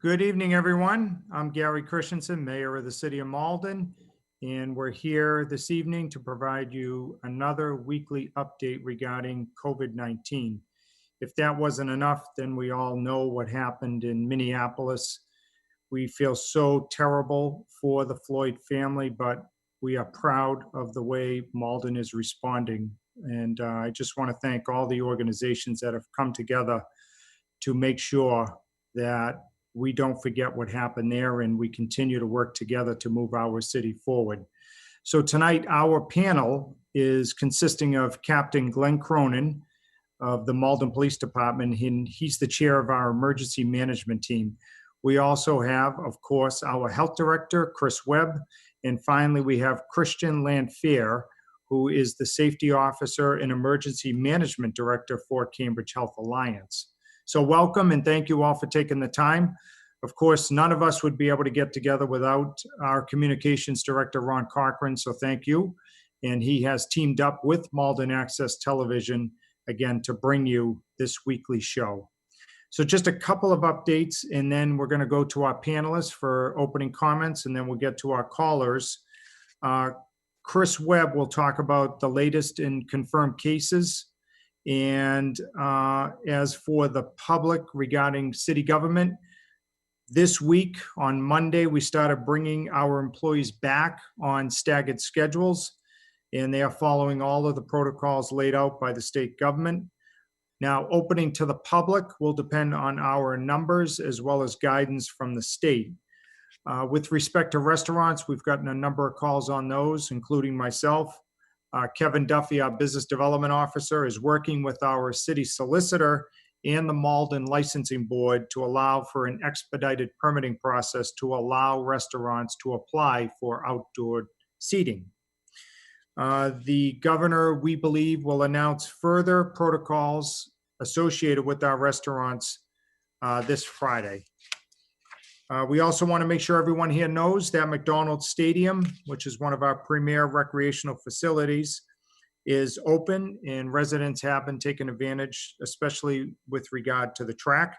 Good evening, everyone. I'm Gary Christenson, Mayor of the City of Malden, and we're here this evening to provide you another weekly update regarding COVID-19. If that wasn't enough, then we all know what happened in Minneapolis. We feel so terrible for the Floyd family, but we are proud of the way Malden is responding. And I just want to thank all the organizations that have come together to make sure that we don't forget what happened there and we continue to work together to move our city forward. So tonight, our panel is consisting of Capt.Glenn Cronin of the Malden Police Department, and he's the chair of our emergency management team. We also have, of course, our health director, Chris Webb, and finally we have Christian Lamphere, who is the safety officer and emergency management director for Cambridge Health Alliance. So welcome and thank you all for taking the time. Of course, none of us would be able to get together without our communications director, Ron Cochran, so thank you. And he has teamed up with Malden Access Television, again, to bring you this weekly show. So just a couple of updates, and then we're going to go to our panelists for opening comments, and then we'll get to our callers. Chris Webb will talk about the latest in confirmed cases. And as for the public regarding city government, this week on Monday, we started bringing our employees back on staggered schedules, and they are following all of the protocols laid out by the state government. Now, opening to the public will depend on our numbers as well as guidance from the state. With respect to restaurants, we've gotten a number of calls on those, including myself. Kevin Duffy, our business development officer, is working with our city solicitor and the Malden licensing board to allow for an expedited permitting process to allow restaurants to apply for outdoor seating. The governor, we believe, will announce further protocols associated with our restaurants this Friday. We also want to make sure everyone here knows that McDonald's Stadium, which is one of our premier recreational facilities, is open and residents have been taking advantage, especially with regard to the track.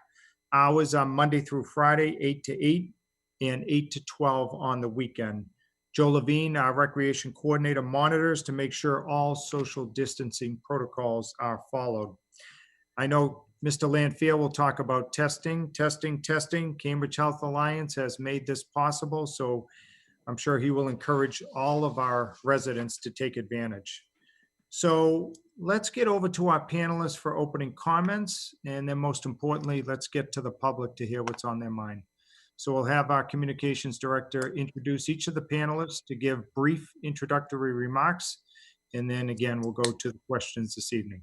Hours are Monday through Friday, 8 to 8 and 8 to 12 on the weekend. Joe Levine, our recreation coordinator, monitors to make sure all social distancing protocols are followed. I know Mr. Lamphere will talk about testing. Cambridge Health Alliance has made this possible, so I'm sure he will encourage all of our residents to take advantage. So let's get over to our panelists for opening comments, and then most importantly, let's get to the public to hear what's on their mind. So we'll have our communications director introduce each of the panelists to give brief introductory remarks, and then again, we'll go to the questions this evening.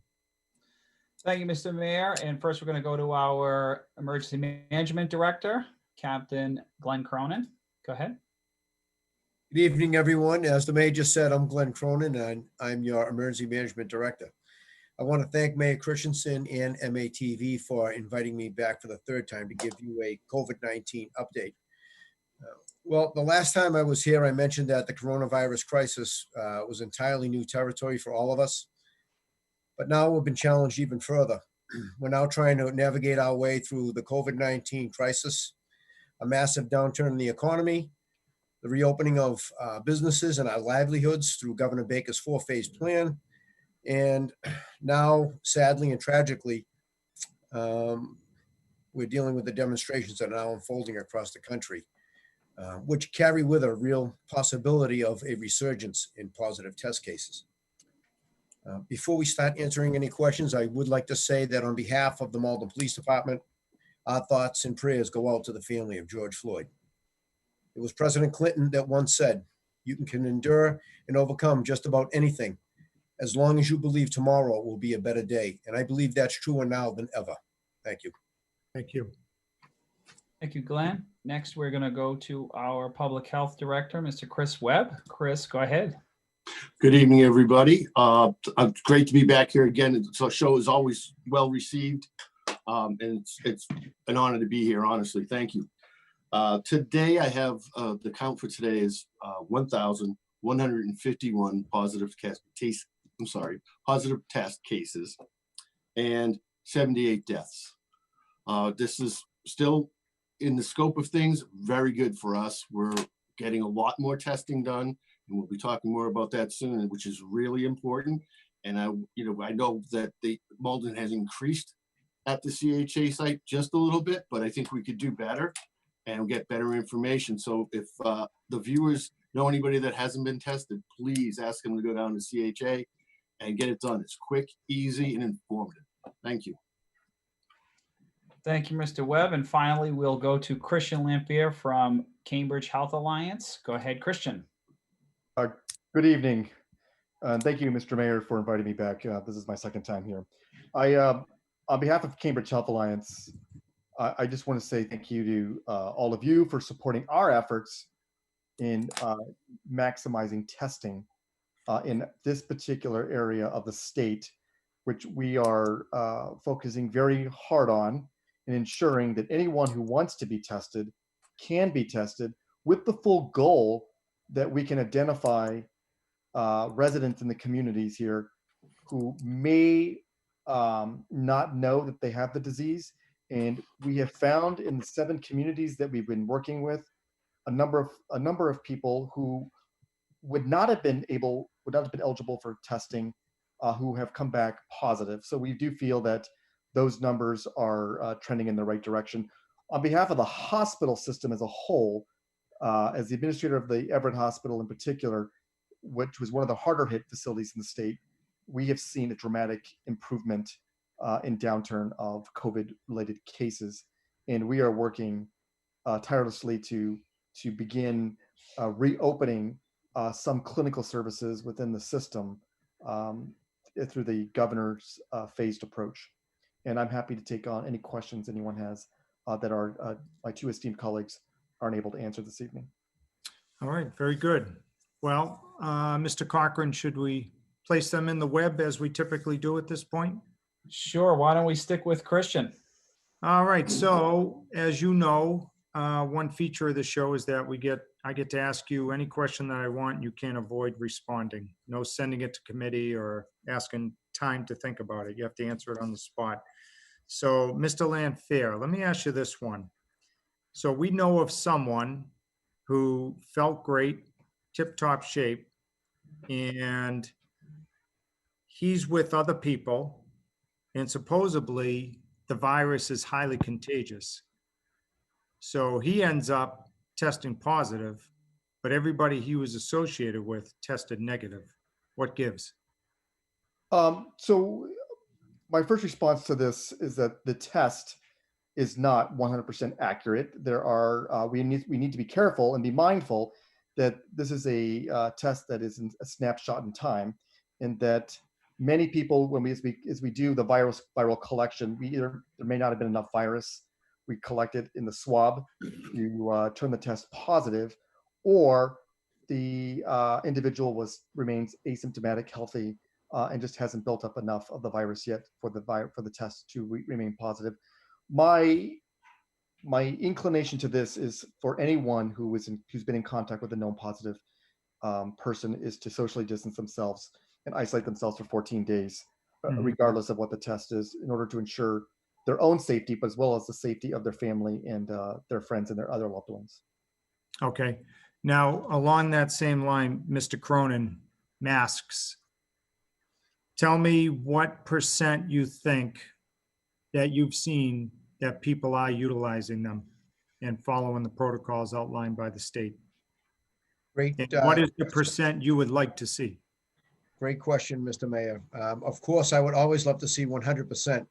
Thank you, Mr. Mayor. And first, we're going to go to our Emergency Management Director, Capt.Glenn Cronin. Go ahead. Good evening, everyone. As the Mayor just said, I'm Glenn Cronin, and I'm your Emergency Management Director. I want to thank Mayor Christenson and MATV for inviting me back for the third time to give you a COVID-19 update. Well, the last time I was here, I mentioned that the coronavirus crisis was entirely new territory for all of us. But now we've been challenged even further. We're now trying to navigate our way through the COVID-19 crisis, a massive downturn in the economy, the reopening of businesses and our livelihoods through Governor Baker's 4-phase plan, and now, sadly and tragically, we're dealing with the demonstrations that are now unfolding across the country, which carry with a real possibility of a resurgence in positive test cases. Before we start answering any questions, I would like to say that on behalf of the Malden Police Department, our thoughts and prayers go out to the family of George Floyd. It was President Clinton that once said, "You can endure and overcome just about anything as long as you believe tomorrow will be a better day." And I believe that's truer now than ever. Thank you. Thank you. Thank you, Glenn. Next, we're going to go to our Public Health Director, Mr. Chris Webb. Chris, go ahead. Good evening, everybody. It's great to be back here again. The show is always well received, and it's an honor to be here, honestly. Thank you. Today, I have the count for today is 1,151 positive test cases and 78 deaths. This is still in the scope of things, very good for us. We're getting a lot more testing done, and we'll be talking more about that soon, which is really important. And I know that the Malden has increased at the CHA site just a little bit, but I think we could do better and get better information. So if the viewers know anybody that hasn't been tested, please ask them to go down to CHA and get it done. It's quick, easy, and informative. Thank you. Thank you, Mr. Webb. And finally, we'll go to Christian Lamphere from Cambridge Health Alliance. Go ahead, Christian. Good evening. Thank you, Mr. Mayor, for inviting me back. This is my second time here. On behalf of Cambridge Health Alliance, I just want to say thank you to all of you for supporting our efforts in maximizing testing in this particular area of the state, which we are focusing very hard on and ensuring that anyone who wants to be tested can be tested, with the full goal that we can identify residents in the communities here who may not know that they have the disease. And we have found in the 7 communities that we've been working with a number of people who would not have been eligible for testing, who have come back positive. So we do feel that those numbers are trending in the right direction. On behalf of the hospital system as a whole, as the administrator of the Everett Hospital in particular, which was one of the harder hit facilities in the state, we have seen a dramatic improvement in downturn of COVID-related cases. And we are working tirelessly to begin reopening some clinical services within the system through the governor's phased approach. And I'm happy to take on any questions anyone has that my 2 esteemed colleagues aren't able to answer this evening. All right, very good. Well, Mr. Cochran, should we place them in the web as we typically do at this point? Sure. Why don't we stick with Christian? All right, so as you know, one feature of the show is that I get to ask you any question that I want. You can't avoid responding. No sending it to committee or asking time to think about it. You have to answer it on the spot. So, Mr. Lamphere, let me ask you this one. So we know of someone who felt great, tip-top shape, and he's with other people, and supposedly the virus is highly contagious. So he ends up testing positive, but everybody he was associated with tested negative. What gives? So my first response to this is that the test is not 100% accurate. There are we need to be careful and be mindful that this is a test that is a snapshot in time, and that many people, as we do the viral collection, there may not have been enough virus. We collect it in the swab. You turn the test positive, or the individual remains asymptomatic, healthy, and just hasn't built up enough of the virus yet for the test to remain positive. My inclination to this is for anyone who's been in contact with a known positive person is to socially distance themselves and isolate themselves for 14 days, regardless of what the test is, in order to ensure their own safety, but as well as the safety of their family and their friends and their other loved ones. Okay. Now, along that same line, Mr. Cronin, masks. Tell me what % you think that you've seen that people are utilizing them and following the protocols outlined by the state. Great. And what is the % you would like to see? Great question, Mr. Mayor. Of course, I would always love to see 100%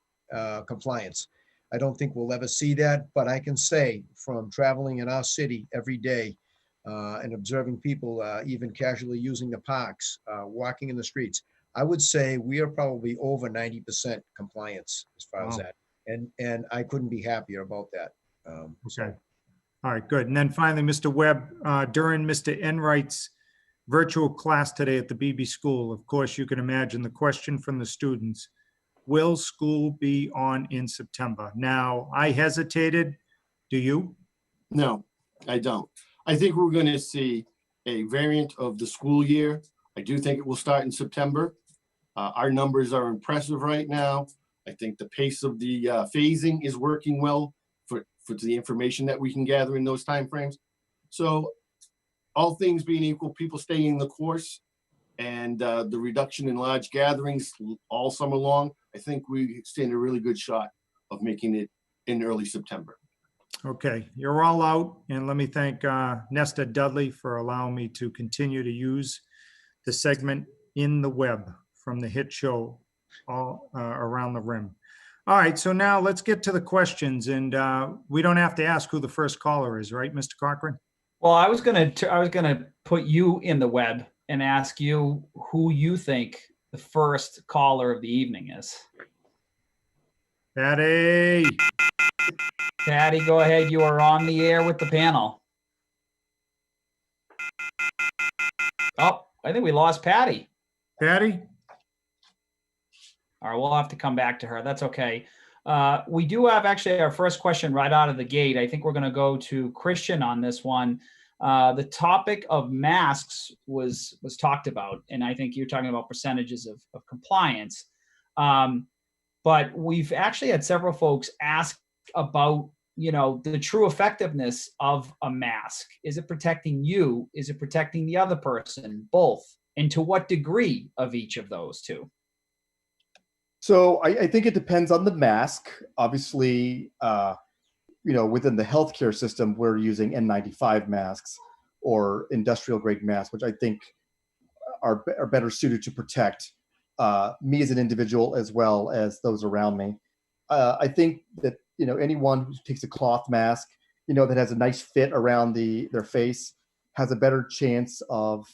compliance. I don't think we'll ever see that, but I can say from traveling in our city every day and observing people even casually using the parks, walking in the streets, I would say we are probably over 90% compliance as far as that. And I couldn't be happier about that. Okay. All right, good. And then finally, Mr. Webb, during Mr. Enright's virtual class today at the BB School, of course, you can imagine the question from the students, will school be on in September? Now, I hesitated. Do you? No, I don't. I think we're going to see a variant of the school year. I do think it will start in September. Our numbers are impressive right now. I think the pace of the phasing is working well for the information that we can gather in those timeframes. So all things being equal, people staying the course and the reduction in large gatherings all summer long, I think we stand a really good shot of making it in early September. Okay, you're all out, and let me thank Nesta Dudley for allowing me to continue to use the segment in the Webb from the hit show all around the rim. All right, so now let's get to the questions, and we don't have to ask who the first caller is, right, Mr. Cochran? Well, I was gonna put you in the Web and ask you who you think the first caller of the evening is. Patty. Patty, go ahead. You are on the air with the panel. Oh, I think we lost Patty. Patty? All right, we'll have to come back to her. That's okay. We do have actually our first question right out of the gate. I think we're going to go to Christian on this one. The topic of masks was talked about, and I think you're talking about percentages of compliance. But we've actually had several folks ask about, the true effectiveness of a mask. Is it protecting you? Is it protecting the other person? Both. And to what degree of each of those two? So I think it depends on the mask. Obviously, within the healthcare system, we're using N95 masks or industrial grade masks, which I think are better suited to protect me as an individual as well as those around me. I think that anyone who takes a cloth mask, that has a nice fit around their face, has a better chance of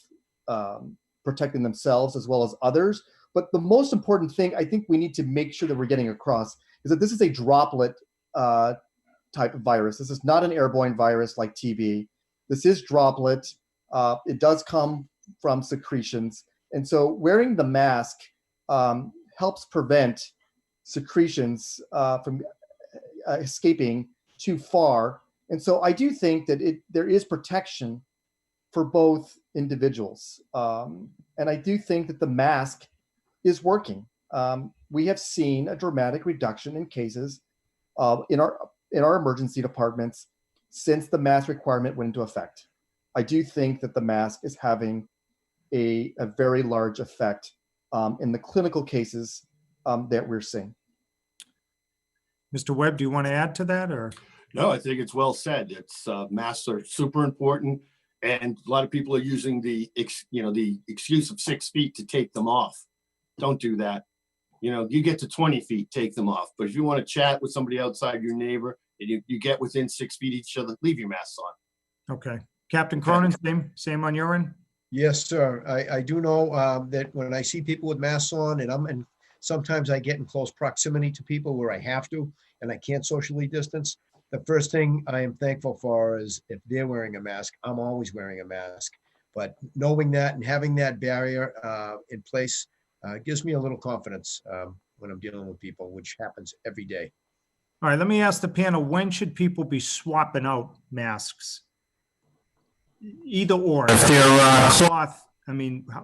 protecting themselves as well as others. But the most important thing I think we need to make sure that we're getting across is that this is a droplet type of virus. This is not an airborne virus like TB. This is droplet. It does come from secretions. And so wearing the mask helps prevent secretions from escaping too far. And so I do think that there is protection for both individuals. And I do think that the mask is working. We have seen a dramatic reduction in cases in our emergency departments since the mask requirement went into effect. I do think that the mask is having a very large effect in the clinical cases that we're seeing. Mr. Webb, do you want to add to that, or? No, I think it's well said. It's masks are super important, and a lot of people are using the excuse of 6 feet to take them off. Don't do that. You get to 20 feet, take them off. But if you want to chat with somebody outside, your neighbor, and you get within 6 feet each other, leave your masks on. Okay. Captain Cronin, same on your end? Yes, sir. I do know that when I see people with masks on and sometimes I get in close proximity to people where I have to and I can't socially distance, the first thing I am thankful for is if they're wearing a mask, I'm always wearing a mask. But knowing that and having that barrier in place gives me a little confidence when I'm dealing with people, which happens every day. All right, let me ask the panel, when should people be swapping out masks? Either or. If they're cloth,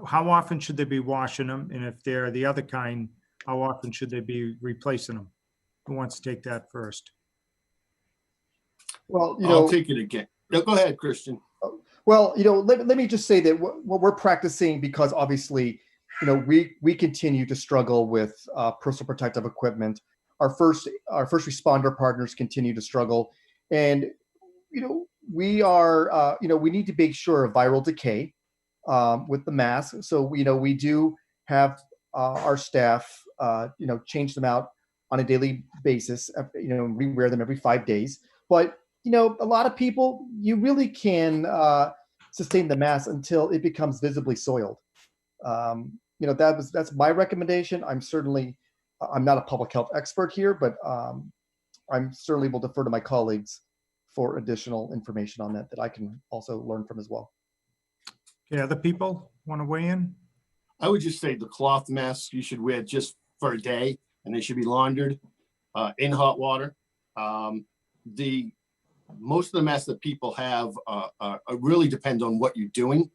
how often should they be washing them? And if they're the other kind, how often should they be replacing them? Who wants to take that first? Well, I'll take it again. No, go ahead, Christian. Well, let me just say that what we're practicing, because obviously, we continue to struggle with personal protective equipment. Our first responder partners continue to struggle, and we are we need to make sure of viral decay with the mask. So we do have our staff change them out on a daily basis. Rewear them every 5 days. But a lot of people, you really can sustain the mask until it becomes visibly soiled. That's my recommendation. I'm not a public health expert here, but I'm certainly will defer to my colleagues for additional information on that I can also learn from as well. Okay, other people want to weigh in? I would just say the cloth masks you should wear just for a day, and they should be laundered in hot water. Most of the masks that people have really depend on what you're doing.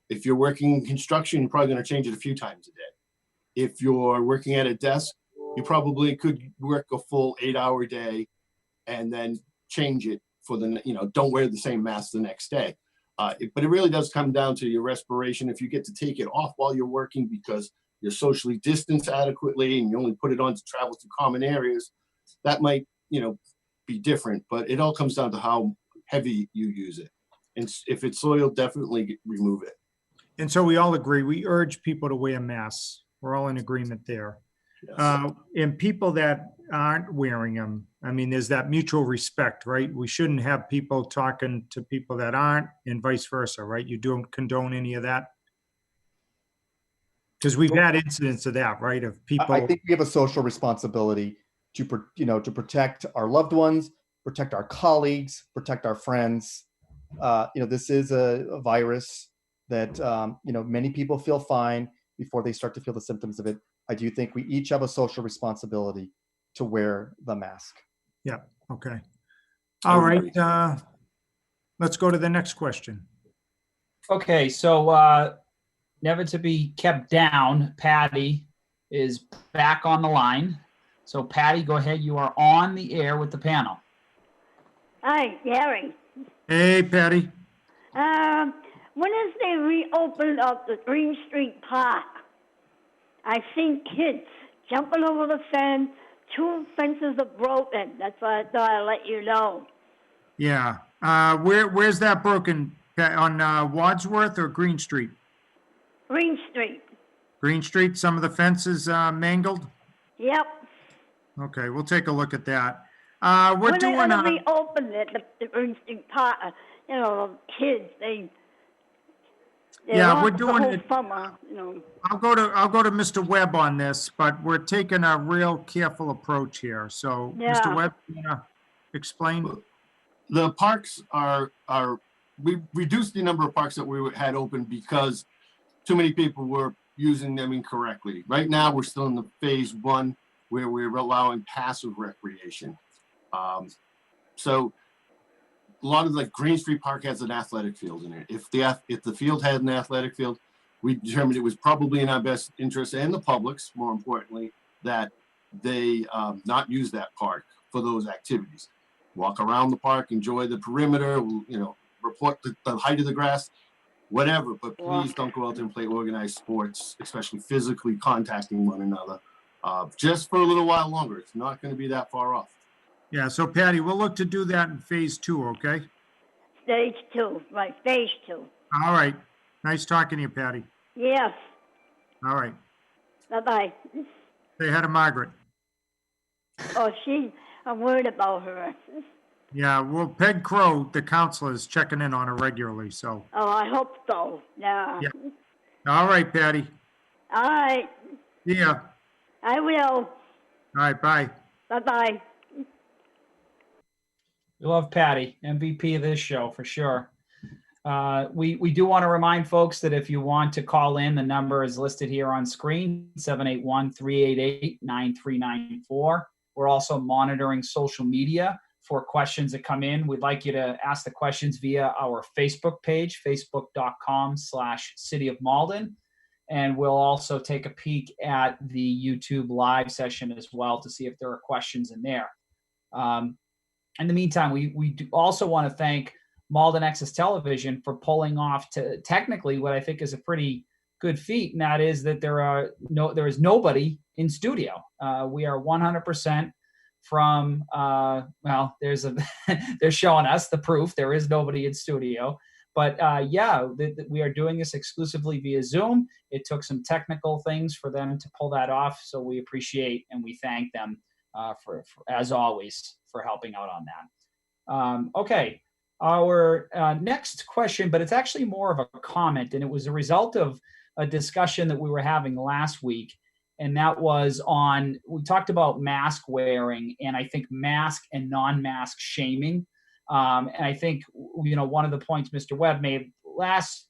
If you're working in construction, you're probably going to change it a few times a day. If you're working at a desk, you probably could work a full 8-hour day and then change it for the, don't wear the same mask the next day. But it really does come down to your respiration. If you get to take it off while you're working because you're socially distanced adequately and you only put it on to travel to common areas, that might, be different. But it all comes down to how heavy you use it. And if it's soiled, definitely remove it. And so we all agree, we urge people to wear masks. We're all in agreement there. Yes. And people that aren't wearing them, I mean, there's that mutual respect, right? We shouldn't have people talking to people that aren't and vice versa, right? You don't condone any of that? Because we've had incidents of that, right? Of people. I think we have a social responsibility to protect our loved ones, protect our colleagues, protect our friends. This is a virus that, many people feel fine before they start to feel the symptoms of it. I do think we each have a social responsibility to wear the mask. Yeah, okay. All right, let's go to the next question. Okay, so never to be kept down, Patty is back on the line. So Patty, go ahead. You are on the air with the panel. Hi, Gary. Hey, Patty. When is they reopened up the Green Street Park? I've seen kids jumping over the fence. 2 fences are broken. That's why I thought I'd let you know. Yeah, where's that broken? On Wadsworth or Green Street? Green Street. Green Street, some of the fences mangled? Yep. Okay, we'll take a look at that. We're When doing they gonna reopen it, the Green Street Park? Kids, they're Yeah, we're off doing the whole it. summer, I'll go to Mr. Webb on this, but we're taking a real careful approach here. So, Yeah. Mr. Webb, you wanna explain? The parks we reduced the number of parks that we had open because too many people were using them incorrectly. Right now, we're still in the phase 1 where we're allowing passive recreation. So a lot of Green Street Park has an athletic field in it. If the field had an athletic field, we determined it was probably in our best interest and the public's, more importantly, that they not use that park for those activities. Walk around the park, enjoy the perimeter, report the height of the grass, whatever, but please don't go out there and play organized sports, especially physically contacting one another, just for a little while longer. It's not going to be that far off. Yeah, so Patty, we'll look to do that in phase 2, okay? Stage 2, right, phase 2. All right. Nice talking to you, Patty. Yes. All right. Bye-bye. Say hi to Margaret. Oh, I'm worried about her. Yeah, well, Peg Crow, the counselor, is checking in on her regularly, so. Oh, I hope so. Yeah. All right, Patty. All right. Yeah. I will. All right, bye. Bye-bye. We love Patty, MVP of this show for sure. We do want to remind folks that if you want to call in, the number is listed here on screen, 781-388-9394. We're also monitoring social media for questions that come in. We'd like you to ask the questions via our Facebook page, facebook.com/City of Malden. And we'll also take a peek at the YouTube live session as well to see if there are questions in there. In the meantime, we do also want to thank Malden Access Television for pulling off technically what I think is a pretty good feat, and that is that there is nobody in studio. We are 100% from they're showing us the proof there is nobody in studio. But we are doing this exclusively via Zoom. It took some technical things for them to pull that off, so we appreciate and we thank them for as always for helping out on that. Okay, our next question, but it's actually more of a comment, and it was a result of a discussion that we were having last week, and that was we talked about mask wearing, and I think mask and non-mask shaming. And I think, one of the points Mr. Webb made last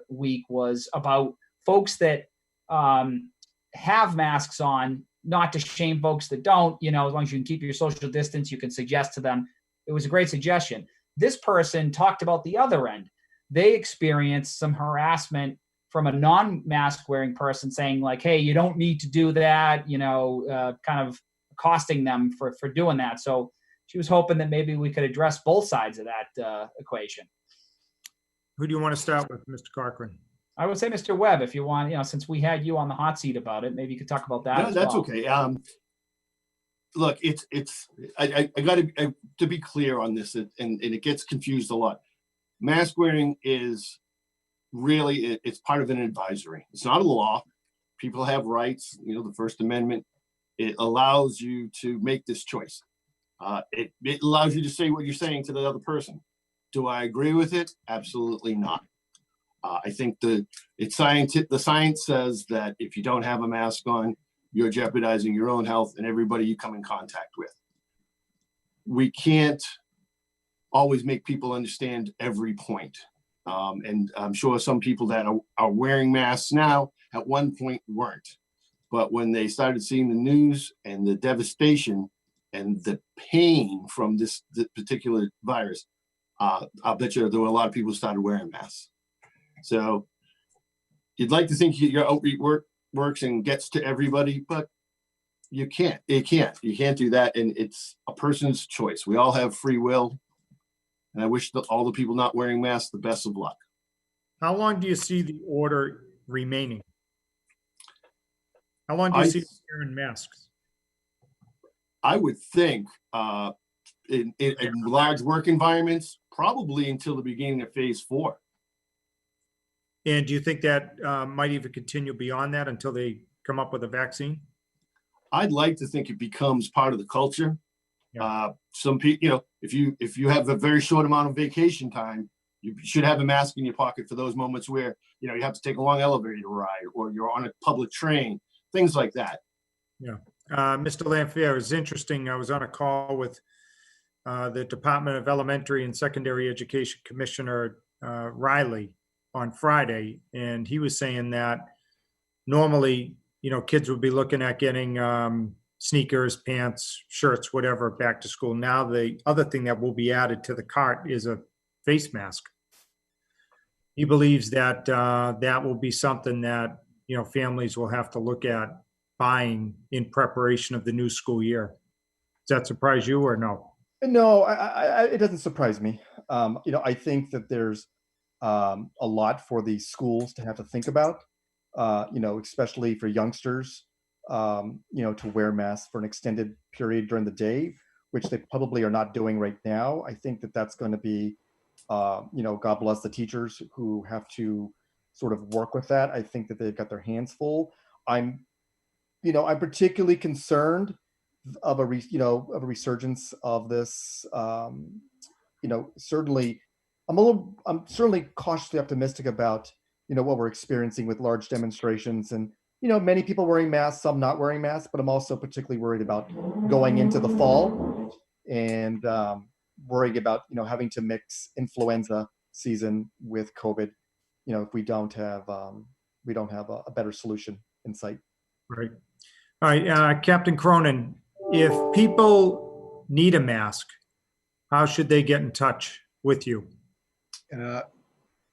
week was about folks that have masks on, not to shame folks that don't, as long as you can keep your social distance, you can suggest to them. It was a great suggestion. This person talked about the other end. They experienced some harassment from a non-mask wearing person saying like, hey, you don't need to do that, kind of accosting them for doing that. So she was hoping that maybe we could address both sides of that equation. Who do you want to start with, Mr. Corcoran? I would say, Mr. Webb, if you want, since we had you on the hot seat about it, maybe you could talk about that. No, as that's well. okay. Look, I got to be clear on this, and it gets confused a lot. Mask wearing is really, it's part of an advisory. It's not a law. People have rights, the First Amendment. It allows you to make this choice. It allows you to say what you're saying to the other person. Do I agree with it? Absolutely not. I think the science says that if you don't have a mask on, you're jeopardizing your own health and everybody you come in contact with. We can't always make people understand every point. And I'm sure some people that are wearing masks now at one point weren't. But when they started seeing the news and the devastation and the pain from this particular virus, I'll bet you there were a lot of people who started wearing masks. So you'd like to think your outreach works and gets to everybody, but you can't. You can't do that. And it's a person's choice. We all have free will. And I wish all the people not wearing masks the best of luck. How long do you see the order remaining? How long do you see them wearing masks? I would think in large work environments, probably until the beginning of phase 4. And do you think that might even continue beyond that until they come up with a vaccine? I'd like to think it becomes part of the culture. Yeah. Some people, if you have a very short amount of vacation time, you should have a mask in your pocket for those moments where, you have to take a long elevator ride or you're on a public train, things like that. Yeah. Mr. Lamphere, it's interesting. I was on a call with the Department of Elementary and Secondary Education Commissioner Riley on Friday, and he was saying that normally, kids would be looking at getting sneakers, pants, shirts, whatever, back to school. Now, the other thing that will be added to the cart is a face mask. He believes that that will be something that, families will have to look at buying in preparation of the new school year. Does that surprise you or no? No, it doesn't surprise me. I think that there's a lot for the schools to have to think about, especially for youngsters, to wear masks for an extended period during the day, which they probably are not doing right now. I think that that's going to be, God bless the teachers who have to sort of work with that. I think that they've got their hands full. I'm particularly concerned of a resurgence of this. Certainly, I'm certainly cautiously optimistic about what we're experiencing with large demonstrations and many people wearing masks, some not wearing masks. But I'm also particularly worried about going into the fall and worrying about having to mix influenza season with COVID. If we don't have a better solution in sight. Right. All right, Captain Cronin, if people need a mask, how should they get in touch with you?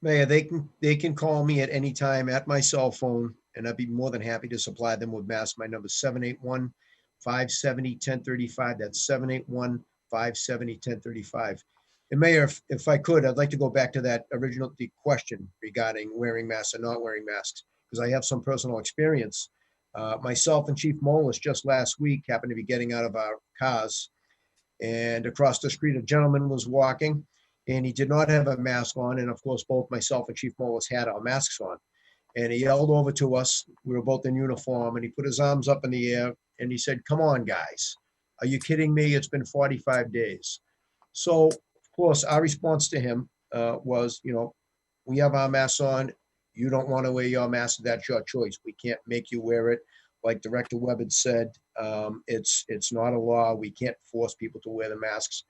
Mayor, they can call me at any time at my cell phone, and I'd be more than happy to supply them with masks. My number is 781-570-1035. That's 781-570-1035. And Mayor, if I could, I'd like to go back to the question regarding wearing masks and not wearing masks, because I have some personal experience. Myself and Chief Molis just last week happened to be getting out of our cars, and across the street, a gentleman was walking, and he did not have a mask on. And of course, both myself and Chief Molis had our masks on. And he yelled over to us. We were both in uniform, and he put his arms up in the air and he said, "Come on, guys. Are you kidding me? It's been 45 days. So, of course, our response to him was, we have our masks on. You don't want to wear your mask. That's your choice. We can't make you wear it. Like Director Webb had said, it's not a law. We can't force people to wear the masks.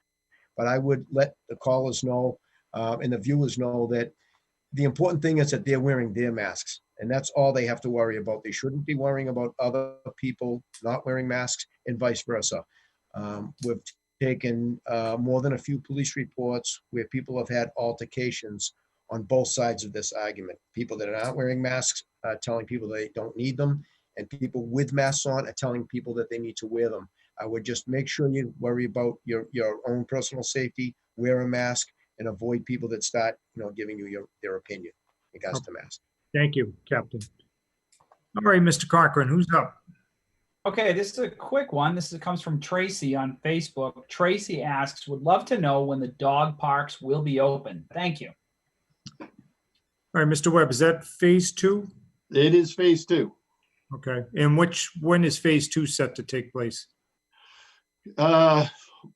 But I would let the callers know and the viewers know that the important thing is that they're wearing their masks. And that's all they have to worry about. They shouldn't be worrying about other people not wearing masks and vice versa. We've taken more than a few police reports where people have had altercations on both sides of this argument. People that are not wearing masks telling people they don't need them, and people with masks on are telling people that they need to wear them. I would just make sure you worry about your own personal safety, wear a mask, and avoid people that start, giving you their opinion in regards to masks. Thank you, Captain. All right, Mr. Cochran, who's up? Okay, this is a quick one. Comes from Tracy on Facebook. Tracy asks, would love to know when the dog parks will be open. Thank you. All right, Mr. Webb, is that phase 2? It is phase 2. Okay, and when is phase 2 set to take place?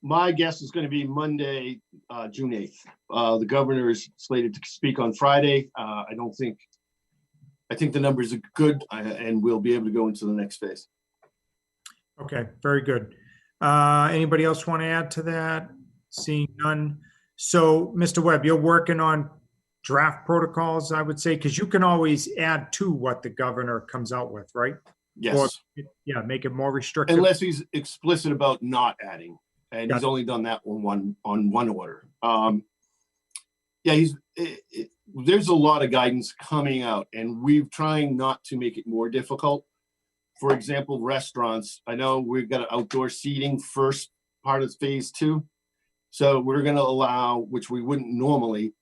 My guess is going to be Monday, June 8th. The governor is slated to speak on Friday. I think the numbers are good, and we'll be able to go into the next phase. Okay, very good. Anybody else want to add to that? Seeing none. So, Mr. Webb, you're working on draft protocols, I would say, because you can always add to what the governor comes out with, right? Yes. Or, yeah, make it more restrictive. Unless he's explicit about not adding, and he's only done that on one order. Yeah, there's a lot of guidance coming out, and we're trying not to make it more difficult. For example, restaurants. I know we've got outdoor seating first part of phase 2. So we're going to allow, which we wouldn't normally,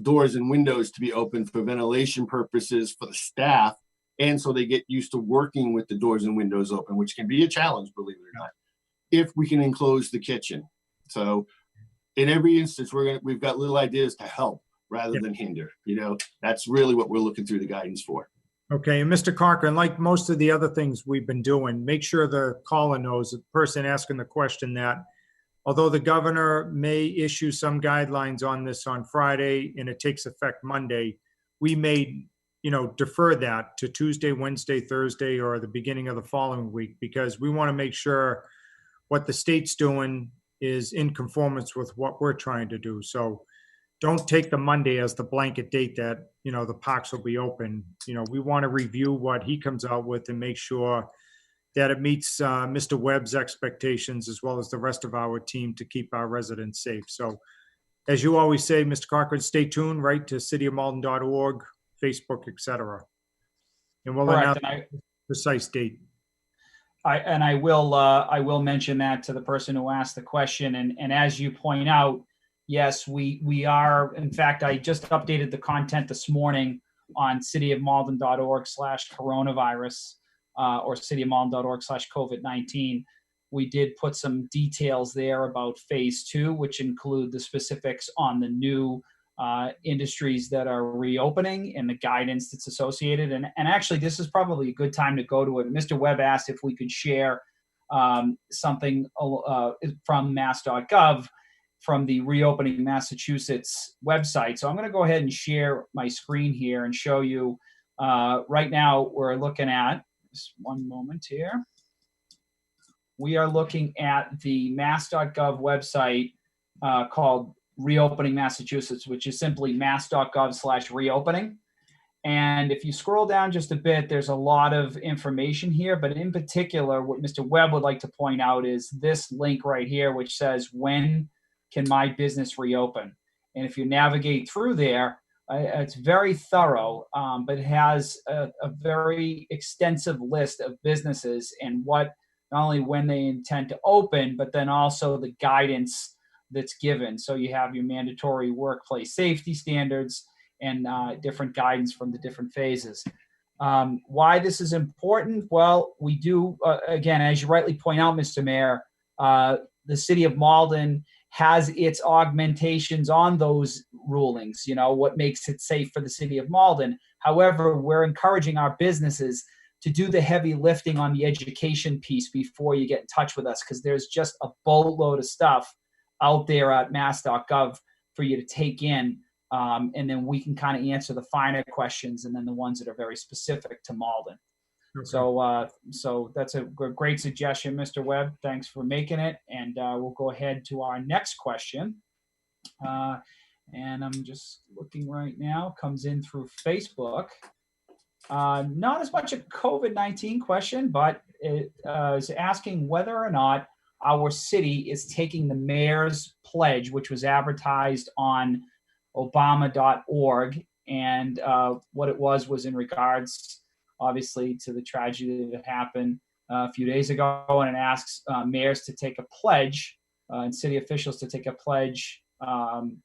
doors and windows to be open for ventilation purposes for the staff. And so they get used to working with the doors and windows open, which can be a challenge, believe it or not, if we can enclose the kitchen. So in every instance, we've got little ideas to help rather than hinder. That's really what we're looking through the guidance for. Okay, and Mr. Cochran, like most of the other things we've been doing, make sure the caller knows, the person asking the question, that although the governor may issue some guidelines on this on Friday and it takes effect Monday, we may, defer that to Tuesday, Wednesday, Thursday, or the beginning of the following week, because we want to make sure what the state's doing is in conformance with what we're trying to do. So don't take the Monday as the blanket date that, the parks will be open. We want to review what he comes out with and make sure that it meets Mr. Webb's expectations as well as the rest of our team to keep our residents safe. So as you always say, Mr. Cochran, stay tuned, right, to cityofmalden.org, Facebook, etc. And we'll announce the precise date. I will mention that to the person who asked the question. And as you point out, yes, we are. In fact, I just updated the content this morning on cityofmalden.org/coronavirus or cityofmalden.org/COVID-19. We did put some details there about phase 2, which include the specifics on the new industries that are reopening and the guidance that's associated. And actually, this is probably a good time to go to it. Mr. Webb asked if we could share something from mass.gov from the Reopening Massachusetts website. So I'm going to go ahead and share my screen here and show you. Right now, we're looking at, just one moment here. We are looking at the mass.gov website called Reopening Massachusetts, which is simply mass.gov/reopening. And if you scroll down just a bit, there's a lot of information here, but in particular, what Mr. Webb would like to point out is this link right here, which says, when can my business reopen? And if you navigate through there, it's very thorough, but it has a very extensive list of businesses and what, not only when they intend to open, but then also the guidance that's given. So you have your mandatory workplace safety standards and different guidance from the different phases. Why this is important? Well, we do, again, as you rightly point out, Mr. Mayor, the city of Malden has its augmentations on those rulings, what makes it safe for the city of Malden. However, we're encouraging our businesses to do the heavy lifting on the education piece before you get in touch with us, because there's just a boatload of stuff out there at mass.gov for you to take in. And then we can kind of answer the finer questions and then the ones that are very specific to Malden. Okay. So that's a great suggestion, Mr. Webb. Thanks for making it. And we'll go ahead to our next question. And I'm just looking right now, comes in through Facebook. Not as much a COVID-19 question, but it is asking whether or not our city is taking the mayor's pledge, which was advertised on obama.org. And what it was in regards, obviously, to the tragedy that happened a few days ago, and it asks mayors to take a pledge and city officials to take a pledge, on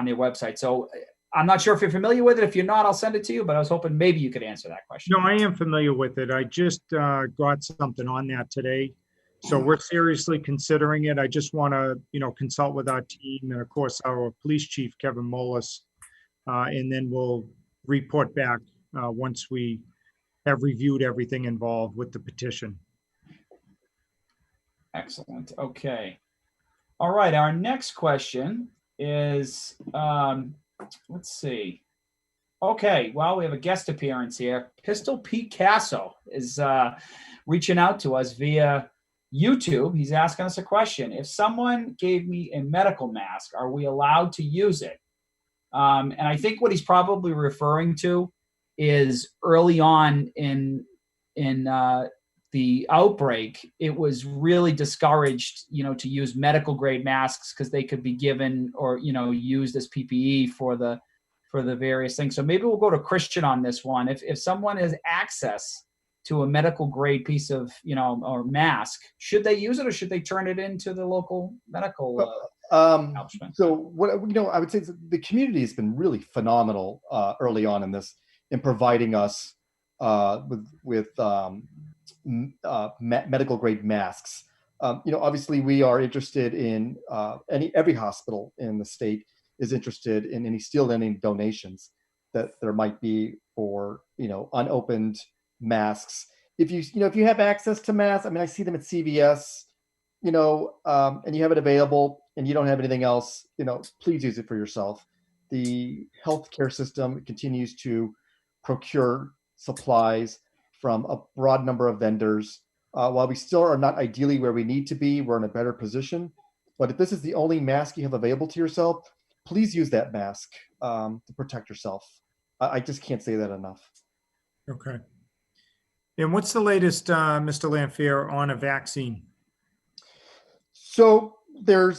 their website. So I'm not sure if you're familiar with it. If you're not, I'll send it to you, but I was hoping maybe you could answer that question. No, I am familiar with it. I just got something on that today. So we're seriously considering it. I just want to, consult with our team and of course our police chief, Kevin Mullis, and then we'll report back once we have reviewed everything involved with the petition. Excellent. Okay. All right. Our next question is, let's see. Okay. Well, we have a guest appearance here. Pistol Picasso is reaching out to us via YouTube. He's asking us a question. If someone gave me a medical mask, are we allowed to use it? And I think what he's probably referring to is early on in the outbreak, it was really discouraged, to use medical grade masks because they could be given or, used as PPE for the various things. So maybe we'll go to Christian on this one. If someone has access to a medical grade piece of, or mask, should they use it or should they turn it into the local medical establishment? So what, I would say the community has been really phenomenal early on in this, in providing us with medical grade masks. Obviously we are interested in every hospital in the state is interested in any donations that there might be for, unopened masks. If you have access to masks, I see them at CVS, and you have it available and you don't have anything else, please use it for yourself. The healthcare system continues to procure supplies from a broad number of vendors. While we still are not ideally where we need to be, we're in a better position. But if this is the only mask you have available to yourself, please use that mask to protect yourself. I just can't say that enough. Okay. And what's the latest, Mr. Lamphere, on a vaccine? So there's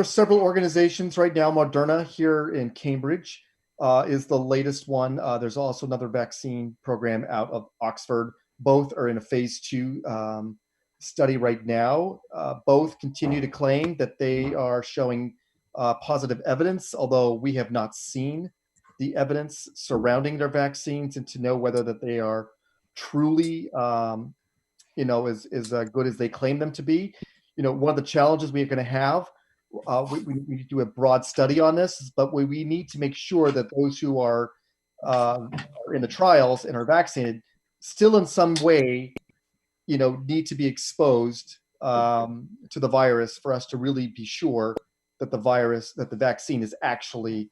several organizations right now. Moderna here in Cambridge is the latest one. There's also another vaccine program out of Oxford. Both are in a phase 2 study right now. Both continue to claim that they are showing positive evidence, although we have not seen the evidence surrounding their vaccines and to know whether that they are truly, as good as they claim them to be. One of the challenges we're going to have, we do a broad study on this, but we need to make sure that those who are in the trials and are vaccinated still in some way, need to be exposed to the virus for us to really be sure that the vaccine is actually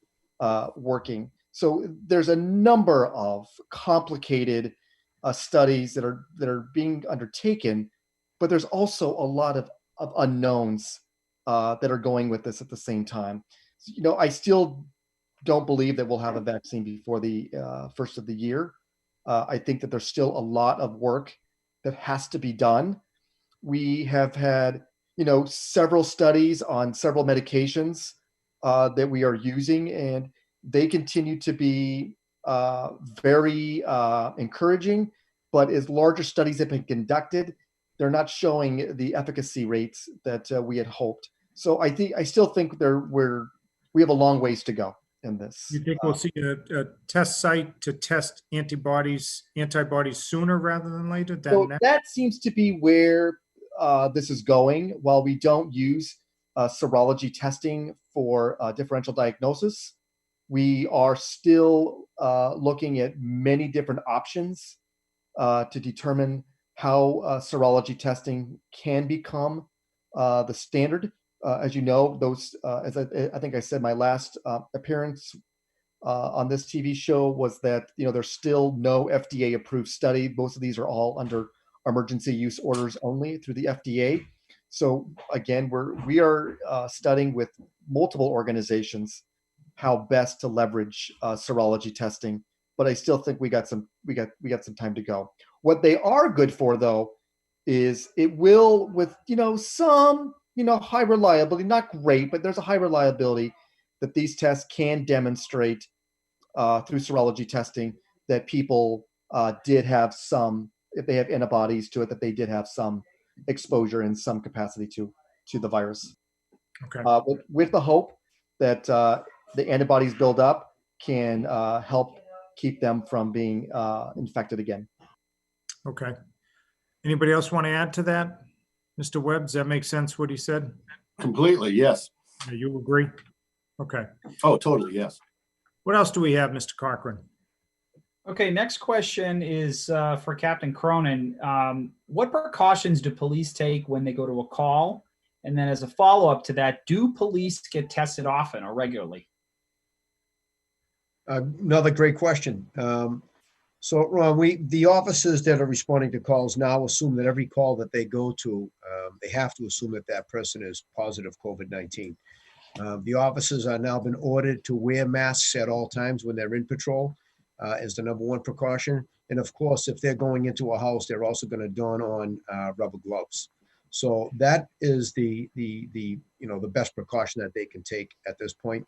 working. So there's a number of complicated studies that are being undertaken, but there's also a lot of unknowns that are going with this at the same time. I still don't believe that we'll have a vaccine before the first of the year. I think that there's still a lot of work that has to be done. We have had, several studies on several medications that we are using, and they continue to be very encouraging. But as larger studies have been conducted, they're not showing the efficacy rates that we had hoped. So I still think we have a long ways to go in this. You think we'll see a test site to test antibodies sooner rather than later? So that seems to be where this is going. While we don't use serology testing for differential diagnosis, we are still looking at many different options to determine how serology testing can become the standard. As you know, those, as I think I said, my last appearance on this TV show was that, there's still no FDA approved study. Most of these are all under emergency use orders only through the FDA. So again, we are studying with multiple organizations how best to leverage serology testing, but I still think we got some time to go. What they are good for, though, is it will, with some high reliability, not great, but there's a high reliability that these tests can demonstrate through serology testing that people did have some if they have antibodies to it, that they did have some exposure in some capacity to the virus. Okay. With the hope that the antibodies build up can help keep them from being infected again. Okay. Anybody else want to add to that? Mr. Webb, does that make sense what he said? Completely, yes. You agree? Okay. Oh, totally, yes. What else do we have, Mr. Cochran? Okay, next question is for Captain Cronin. What precautions do police take when they go to a call? And then as a follow-up to that, do police get tested often or regularly? Another great question. So Ron, the officers that are responding to calls now assume that every call that they go to, they have to assume that that person is positive COVID-19. The officers are now been ordered to wear masks at all times when they're in patrol as the number one precaution. And of course, if they're going into a house, they're also going to don on rubber gloves. So that is the best precaution that they can take at this point.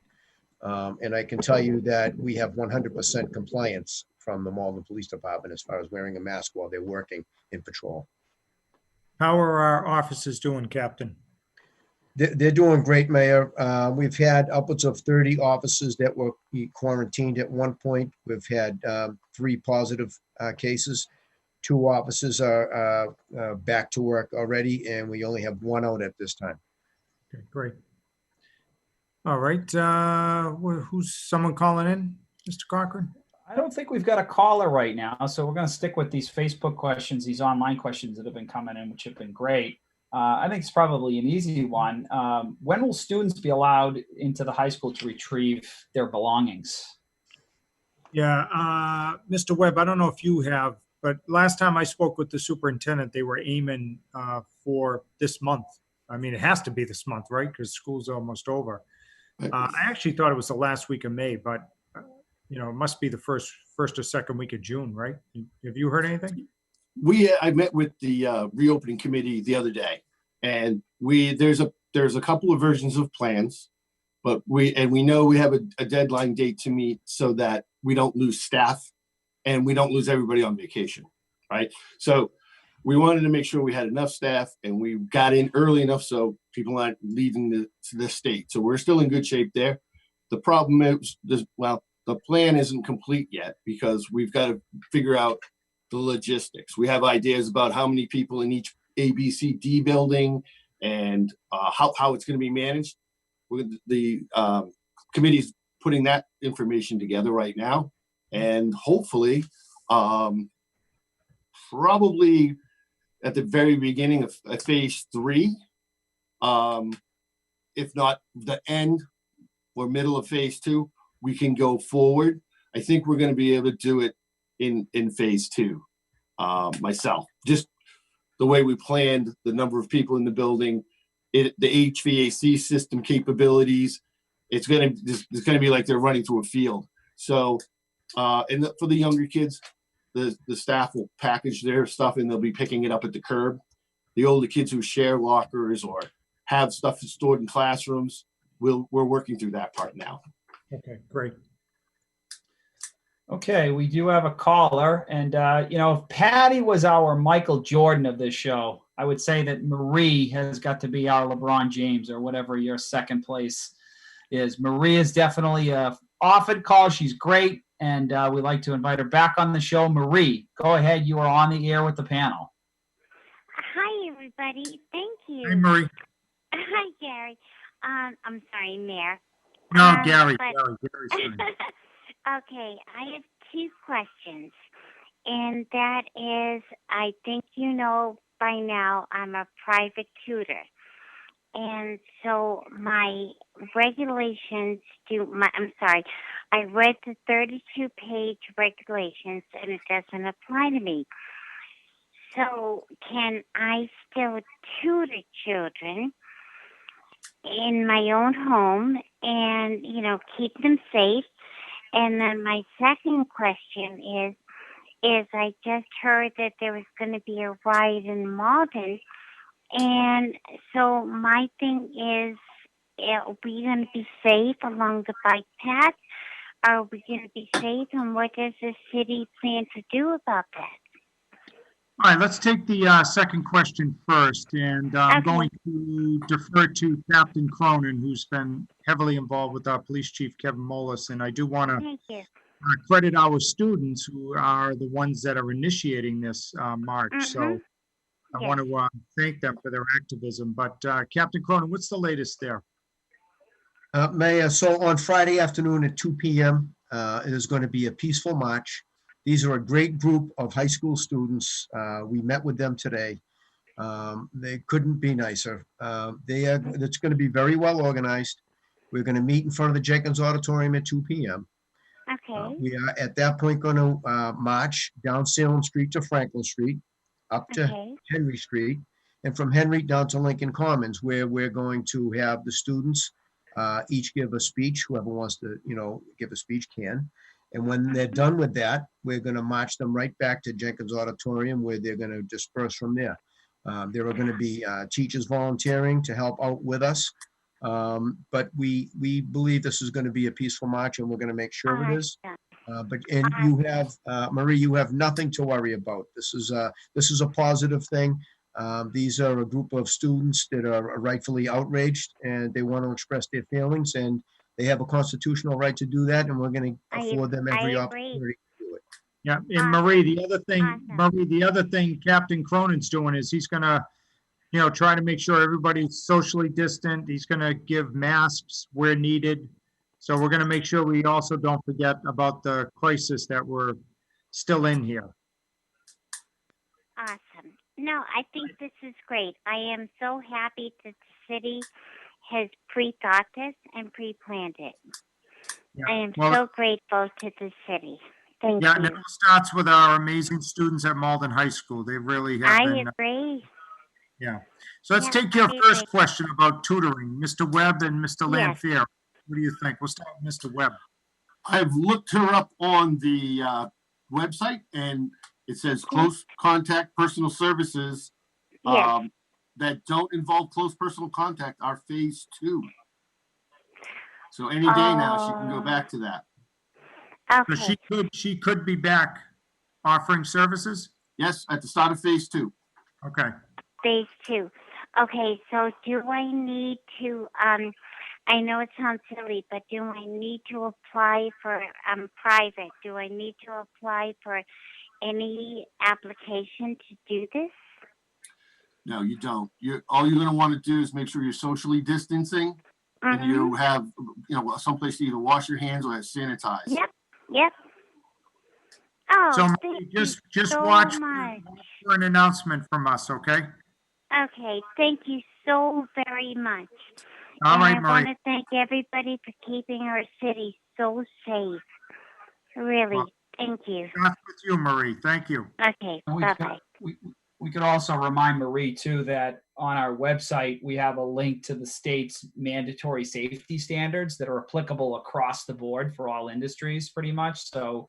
And I can tell you that we have 100% compliance from the Malden Police Department as far as wearing a mask while they're working in patrol. How are our officers doing, Captain? They're doing great, Mayor. We've had upwards of 30 officers that were quarantined at one point. We've had 3 positive cases. 2 officers are back to work already, and we only have 1 out at this time. Okay, great. All right. Who's someone calling in, Mr. Cochran? I don't think we've got a caller right now, so we're going to stick with these Facebook questions, these online questions that have been coming in, which have been great. I think it's probably an easy one. When will students be allowed into the high school to retrieve their belongings? Yeah, Mr. Webb, I don't know if you have, but last time I spoke with the superintendent, they were aiming for this month. I mean, it has to be this month, right? Because school's almost over. I actually thought it was the last week of May, but it must be the first or second week of June, right? Have you heard anything? I met with the reopening committee the other day, and there's a couple of versions of plans, but we know we have a deadline date to meet so that we don't lose staff and we don't lose everybody on vacation, right? So we wanted to make sure we had enough staff and we got in early enough so people aren't leaving the state. So we're still in good shape there. The problem is, the plan isn't complete yet because we've got to figure out the logistics. We have ideas about how many people in each A, B, C, D building and how it's going to be managed. The committee's putting that information together right now, and hopefully, probably at the very beginning of phase 3, if not the end or middle of phase 2, we can go forward. I think we're going to be able to do it in phase 2 myself. Just the way we planned, the number of people in the building, the HVAC system capabilities. It's going to be like they're running through a field. So, and for the younger kids, the staff will package their stuff and they'll be picking it up at the curb. The older kids who share lockers or have stuff stored in classrooms, we're working through that part now. Okay, great. Okay, we do have a caller, and if Patty was our Michael Jordan of this show, I would say that Marie has got to be our LeBron James or whatever your second place is. Marie is definitely a often call. She's great, and we'd like to invite her back on the show. Marie, go ahead. You are on the air with the panel. Hi, everybody. Thank you. Hey, Marie. Hi, Gary. I'm sorry, Mayor. No, Gary's fine. Okay, I have 2 questions. And that is, I think you know by now I'm a private tutor. And so my regulations I read the 32-page regulations and it doesn't apply to me. So can I still tutor children in my own home and, keep them safe? And then my second question is I just heard that there was going to be a riot in Malden. And so my thing is, are we going to be safe along the bike path? Are we going to be safe? And what does the city plan to do about that? All right, let's take the second question first, and I'm Okay. going to defer to Captain Cronin, who's been heavily involved with our police chief, Kevin Mullis, and I do want to Thank you. credit our students who are the ones that are initiating this march. So I want to thank them for their activism. But Captain Cronin, what's the latest there? Mayor, so on Friday afternoon at 2 p.m., it is going to be a peaceful march. These are a great group of high school students. We met with them today. They couldn't be nicer. It's going to be very well organized. We're going to meet in front of the Jenkins Auditorium at 2 p.m. Okay. We are at that point going to march down Salem Street to Franklin Street, up to Okay. Henry Street, and from Henry down to Lincoln Commons, where we're going to have the students each give a speech. Whoever wants to, give a speech can. And when they're done with that, we're going to march them right back to Jenkins Auditorium, where they're going to disperse from there. There are going to be teachers volunteering to help out with us. But we believe this is going to be a peaceful march, and we're going to make sure it is. And you have, Marie, you have nothing to worry about. This is a positive thing. These are a group of students that are rightfully outraged, and they want to express their feelings, and they have a constitutional right to do that, and we're going to afford them every opportunity to do it. Yeah, and Marie, the other thing Captain Cronin's doing is he's going to, try to make sure everybody's socially distant. He's going to give masks where needed. So we're going to make sure we also don't forget about the crisis that we're still in here. Awesome. No, I think this is great. I am so happy that the city has pre-thought this and pre-planned it. Yeah. I am Well, so grateful to the city. Thank yeah, you. and it all starts with our amazing students at Malden High School. They really have I been. agree. Yeah. So let's Yeah, take your I first agree. question about tutoring. Mr. Webb and Mr. Yes. Lamphere. What do you think? We'll start with Mr. Webb. I've looked her up on the website, and it says close contact personal services Yes. that don't involve close personal contact are phase 2. So any day now she can go back to that. So Okay. she could be back offering services? Yes, at the start of phase 2. Okay. Phase 2. Okay, so do I need to, I know it sounds silly, but do I need to apply for private? Do I need to apply for any application to do this? No, you don't. All you're going to want to do is make sure you're socially distancing and you have, someplace to either wash your hands or have sanitized. Yep. Oh, So thank just you so watch much. for an announcement from us, okay? Okay, thank you so very much. All and right, I Marie. want to thank everybody for keeping our city so safe. Really, Well, thank you. That's with you, Marie. Thank you. Okay, And bye-bye. we could also remind Marie too that on our website we have a link to the state's mandatory safety standards that are applicable across the board for all industries, pretty much. So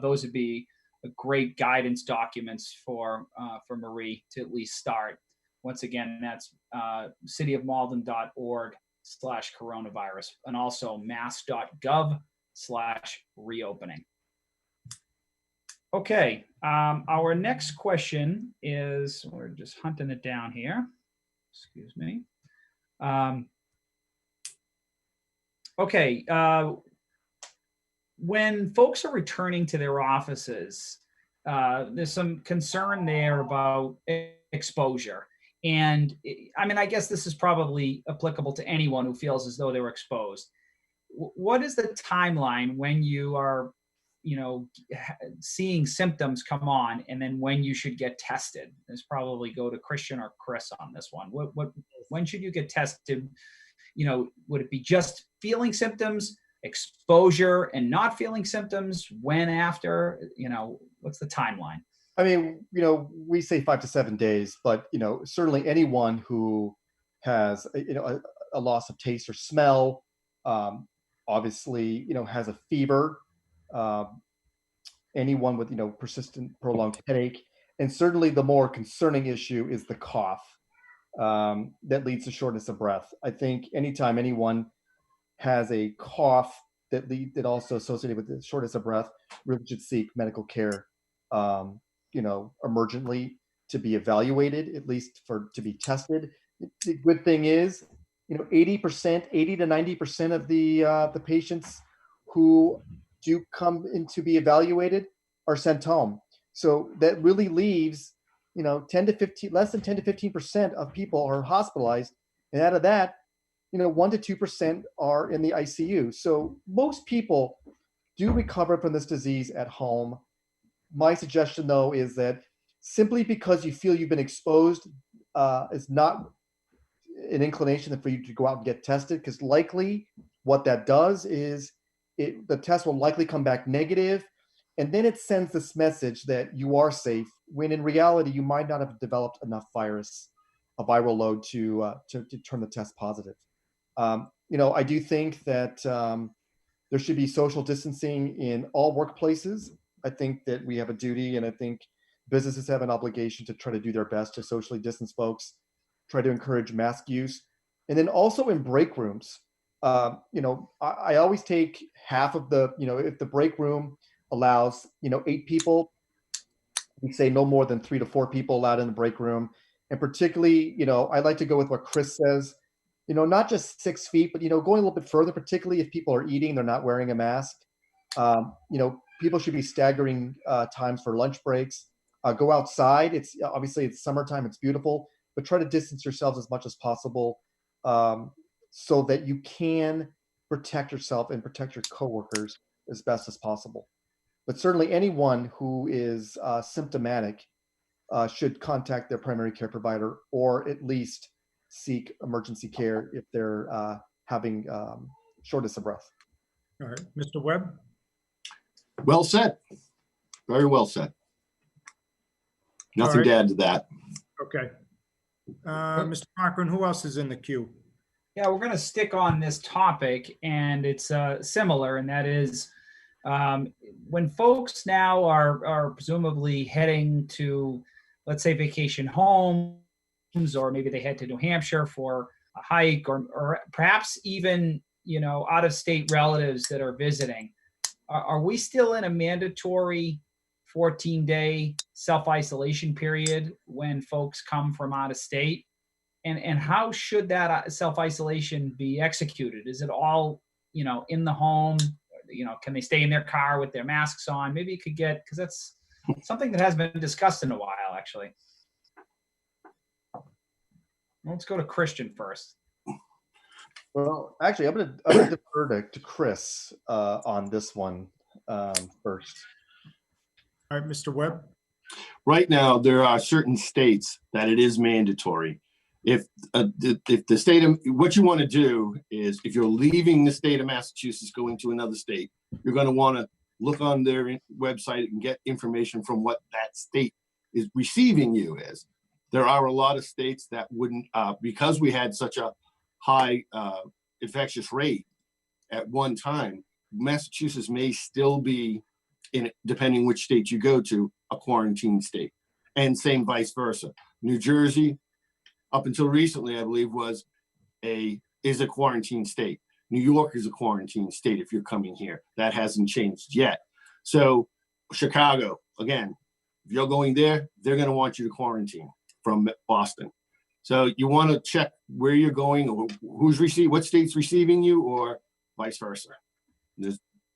those would be great guidance documents for Marie to at least start. Once again, that's cityofmalden.org/coronavirus, and also mass.gov/reopening. Okay, our next question is, we're just hunting it down here. Excuse me. Okay, when folks are returning to their offices, there's some concern there about exposure. And I mean, I guess this is probably applicable to anyone who feels as though they were exposed. What is the timeline when you are, seeing symptoms come on, and then when you should get tested? Let's probably go to Christian or Chris on this one. When should you get tested? Would it be just feeling symptoms, exposure, and not feeling symptoms? When after? What's the timeline? I mean, we say 5 to 7 days, but certainly anyone who has a loss of taste or smell, obviously has a fever, anyone with persistent prolonged headache, and certainly the more concerning issue is the cough that leads to shortness of breath. I think anytime anyone has a cough that also associated with the shortness of breath, really should seek medical care emergently. to be evaluated, at least to be tested. The good thing is, 80%, 80 to 90% of the patients who do come in to be evaluated are sent home. So that really leaves, 10 to 15, less than 10 to 15% of people are hospitalized. And out of that, 1 to 2% are in the ICU. So most people do recover from this disease at home. My suggestion, though, is that simply because you feel you've been exposed is not an inclination for you to go out and get tested, because likely what that does is the test will likely come back negative, and then it sends this message that you are safe, when in reality you might not have developed enough a viral load to turn the test positive. I do think that there should be social distancing in all workplaces. I think that we have a duty, and I think businesses have an obligation to try to do their best to socially distance folks, try to encourage mask use. And then also in break rooms, I always take half of if the break room allows, 8 people, we say no more than 3 to 4 people allowed in the break room. And particularly, I like to go with what Chris says, not just 6 feet, but, going a little bit further, particularly if people are eating, they're not wearing a mask. People should be staggering times for lunch breaks. Go outside. It's summertime. It's beautiful, but try to distance yourselves as much as possible so that you can protect yourself and protect your coworkers as best as possible. But certainly anyone who is symptomatic should contact their primary care provider, or at least seek emergency care if they're having shortness of breath. All right, Mr. Webb? Well said. Very well said. Nothing right. to add to that. Okay. Mr. Cochran, who else is in the queue? Yeah, we're going to stick on this topic, and it's similar, and that is when folks now are presumably heading to, let's say, vacation homes, or maybe they head to New Hampshire for a hike, or perhaps even, out-of-state relatives that are visiting. Are we still in a mandatory 14-day self-isolation period when folks come from out of state? And how should that self-isolation be executed? Is it all, in the home? Can they stay in their car with their masks on? Maybe you could because that's something that has been discussed in a while, actually. Let's go to Christian first. Well, actually, I'm going to defer to Chris on this one first. All right, Mr. Webb? Right now, there are certain states that it is mandatory. If the state of, what you want to do is, if you're leaving the state of Massachusetts going to another state, you're going to want to look on their website and get information from what that state is receiving you as. There are a lot of states that wouldn't, because we had such a high infectious rate at one time, Massachusetts may still be, depending which state you go to, a quarantine state, and same vice versa. New Jersey, up until recently, I believe, is a quarantine state. New York is a quarantine state if you're coming here. That hasn't changed yet. So Chicago, again, if you're going there, they're going to want you to quarantine from Boston. So you want to check where you're going, or what state's receiving you, or vice versa.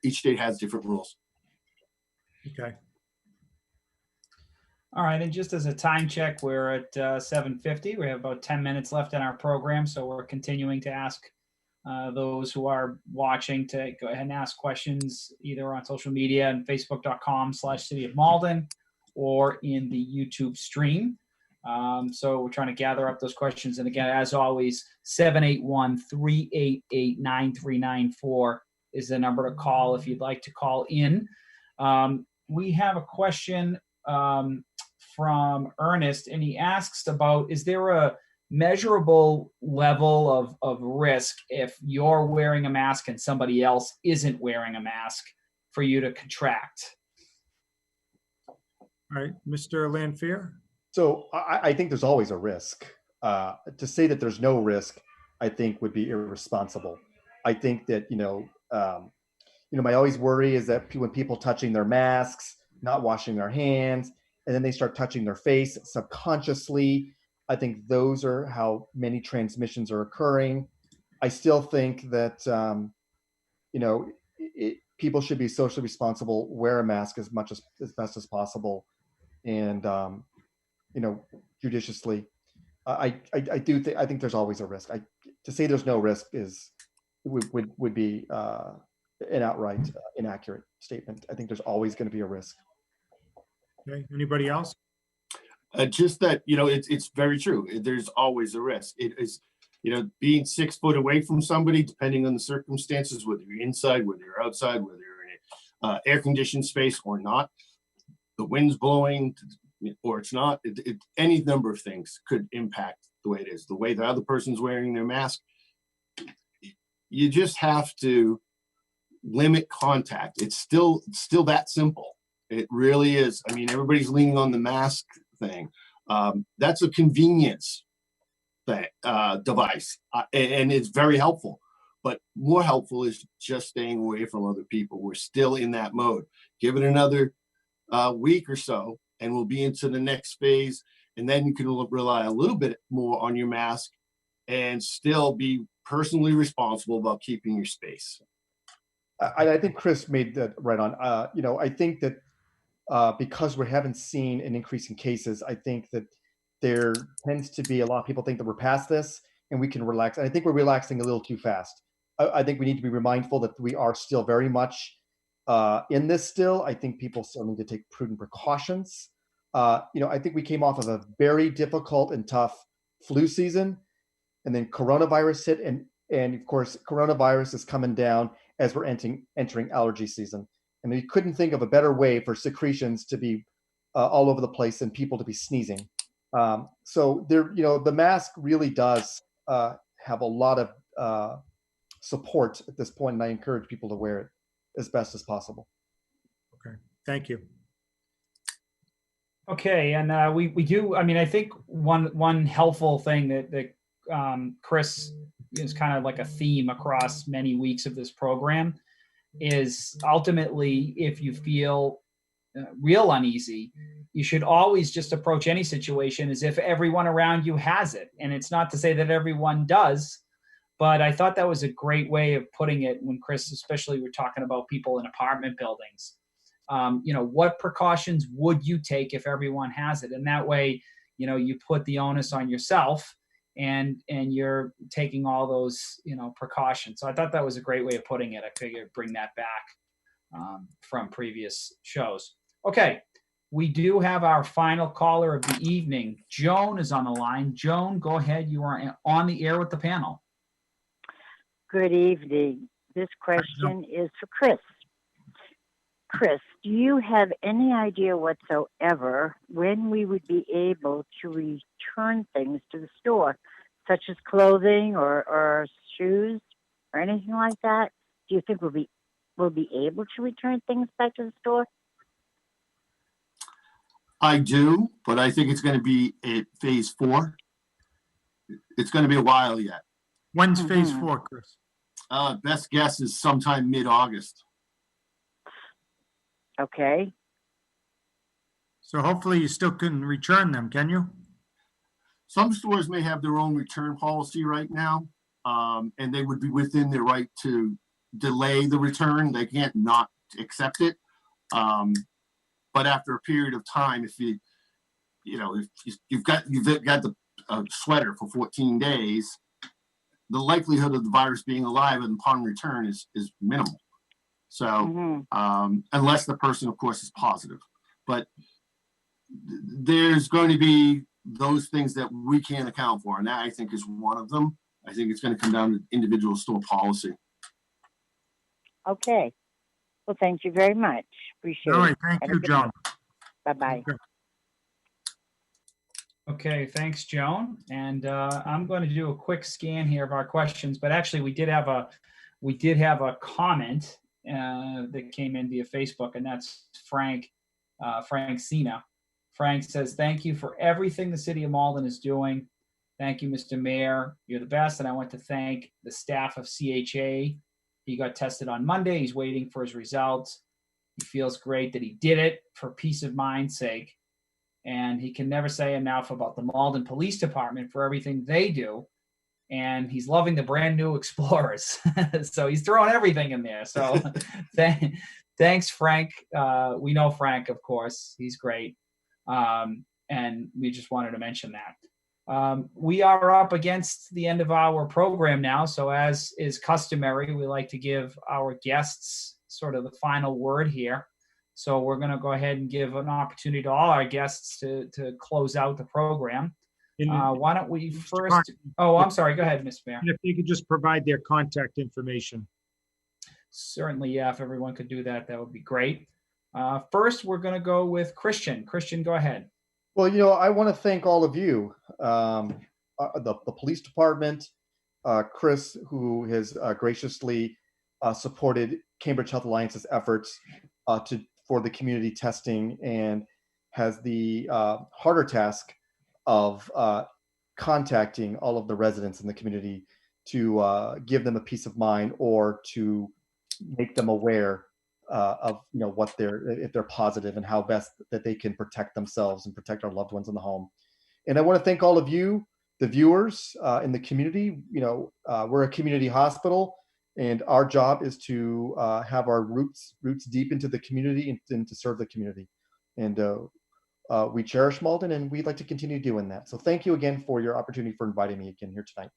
Each state has different rules. Okay. All right, and just as a time check, we're at 7:50. We have about 10 minutes left in our program, so we're continuing to ask those who are watching to go ahead and ask questions either on social media and facebook.com/City of Malden, or in the YouTube stream. So we're trying to gather up those questions. And again, as always, 781-388-9394 is the number to call if you'd like to call in. We have a question from Ernest, and he asks about, is there a measurable level of risk if you're wearing a mask and somebody else isn't wearing a mask for you to contract? All right, Mr. Lamphere? So I think there's always a risk. To say that there's no risk, I think would be irresponsible. I think that, my always worry is that when people touching their masks, not washing their hands, and then they start touching their face subconsciously. I think those are how many transmissions are occurring. I still think that, people should be socially responsible, wear a mask as best as possible, and, judiciously. I do think, I think there's always a risk. To say there's no risk would be an outright inaccurate statement. I think there's always going to be a risk. Okay, anybody else? Just that, it's very true. There's always a risk. It is, being 6 foot away from somebody, depending on the circumstances, whether you're inside, whether you're outside, whether you're in an air-conditioned space or not, the wind's blowing or it's not, any number of things could impact the way it is. The way the other person's wearing their mask, you just have to limit contact. It's still that simple. It really is. I mean, everybody's leaning on the mask thing. That's a convenience device, and it's very helpful. But more helpful is just staying away from other people. We're still in that mode. Give it another week or so, and we'll be into the next phase. And then you can rely a little bit more on your mask and still be personally responsible about keeping your space. I think Chris made that right on. I think that because we haven't seen an increase in cases, I think that there tends to be a lot of people think that we're past this and we can relax. And I think we're relaxing a little too fast. I think we need to be mindful that we are still very much in this still. I think people still need to take prudent precautions. I think we came off of a very difficult and tough flu season, and then coronavirus hit, and of course, coronavirus is coming down as we're entering allergy season. And we couldn't think of a better way for secretions to be all over the place and people to be sneezing. So there, the mask really does have a lot of support at this point, and I encourage people to wear it as best as possible. Okay, thank you. Okay, and we do. I mean, I think one helpful thing that Chris is kind of like a theme across many weeks of this program is ultimately, if you feel real uneasy, you should always just approach any situation as if everyone around you has it. And it's not to say that everyone does, but I thought that was a great way of putting it when Chris, especially we're talking about people in apartment buildings. What precautions would you take if everyone has it? And that way, you put the onus on yourself and you're taking all those, precautions. So I thought that was a great way of putting it. I figured bring that back from previous shows. Okay, we do have our final caller of the evening. Joan is on the line. Joan, go ahead. You are on the air with the panel. Good evening. This question is for Chris. Chris, do you have any idea whatsoever when we would be able to return things to the store, such as clothing or shoes or anything like that? Do you think we'll be able to return things back to the store? I do, but I think it's going to be at phase 4. It's going to be a while yet. When's phase 4, Chris? Best guess is sometime mid-August. Okay. So hopefully you still can return them, can you? Some stores may have their own return policy right now, and they would be within their right to delay the return. They can't not accept it. But after a period of time, if you've got the sweater for 14 days, the likelihood of the virus being alive upon return is minimal. So unless the person, of course, is positive, but there's going to be those things that we can't account for. And that, I think, is one of them. I think it's going to come down to individual store policy. Okay. Well, thank you very much. Appreciate it. All right, thank you, Joan. Bye-bye. Okay, thanks, Joan. And I'm going to do a quick scan here of our questions, but actually we did have a comment that came in via Facebook, and that's Frank Sina. Frank says, "Thank you for everything the city of Malden is doing. Thank you, Mr. Mayor. You're the best." And I want to thank the staff of CHA. He got tested on Monday. He's waiting for his results. He feels great that he did it for peace of mind's sake. and he can never say enough about the Malden Police Department for everything they do. And he's loving the brand new Explorers. So he's throwing everything in there. So thanks, Frank. We know Frank, of course. He's great. And we just wanted to mention that. We are up against the end of our program now. So as is customary, we like to give our guests sort of the final word here. So we're going to go ahead and give an opportunity to all our guests to close out the program. Why don't we first? Oh, I'm sorry. Go ahead, Ms. Mayor. And if you could just provide their contact information. Certainly, yeah. If everyone could do that, that would be great. First, we're going to go with Christian. Christian, go ahead. Well, I want to thank all of you, the police department, Chris, who has graciously supported Cambridge Health Alliance's efforts for the community testing, and has the harder task of contacting all of the residents in the community to give them a peace of mind, or to make them aware of what if they're positive, and how best that they can protect themselves and protect our loved ones in the home. And I want to thank all of you, the viewers in the community. We're a community hospital, and our job is to have our roots deep into the community and to serve the community. And we cherish Malden, and we'd like to continue doing that. So thank you again for your opportunity, for inviting me again here tonight.